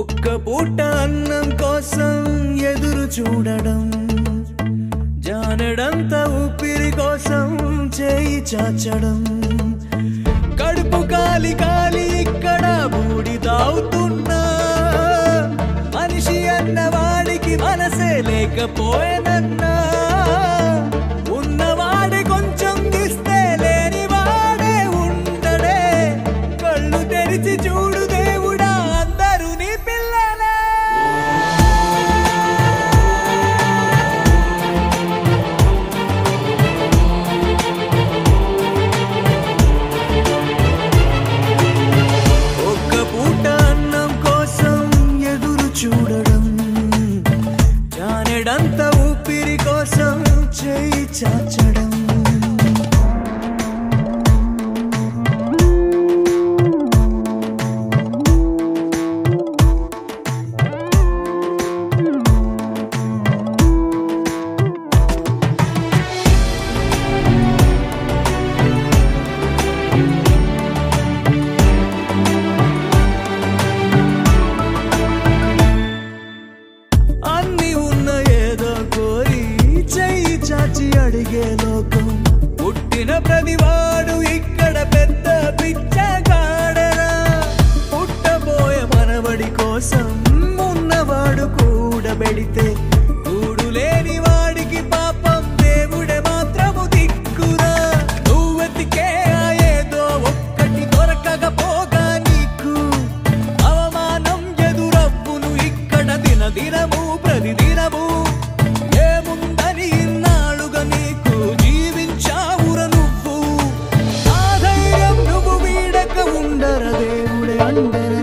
ఒక్క పూట అన్నం కోసం ఎదురు చూడడం, జానడంత ఊపిరి కోసం చేయి చాచడం, కడుపు కాలి కాలి ఇక్కడ బూడిదవుతున్నా, మనిషి అన్నవాడికి మనసే లేకపోయేనన్నా, ఉన్నవాడి కొంచెం ఇస్తే లేని వాడే ఉండడే, కళ్ళు తెరిచి చూడు దేవుడా అందరూ నీ పిల్లలే. ఒక్క పూట అన్నం కోసం ఎదురు చూడడం, జానెడంత ఊపిరి కోసం చేయి చాచడం. అన్ని ఉన్న ఏదో కోరి చెయ్యి చాచి అడిగే లోకం, పుట్టిన ప్రతివాడు ఇక్కడ పెద్ద పిచ్చగాడరా, పుట్టబోయే మనవడి కోసం ఉన్నవాడు కూడబెడితే కూడు లేని వాడికి పాపం దేవుడే మాత్రము దిక్కురా, నువ్వెతికే ఏదో ఒక్కటి దొరకకపోగా నీకు అవమానం ఎదురవ్వును ఇక్కడ దినదినము ప్రతిదినము. ఏముందని ఇన్నాళ్ళుగా నీకు జీవించావుర నువ్వు, ఆ ధైర్యం నువ్వు వీడక ఉండర దేవుడే అండర.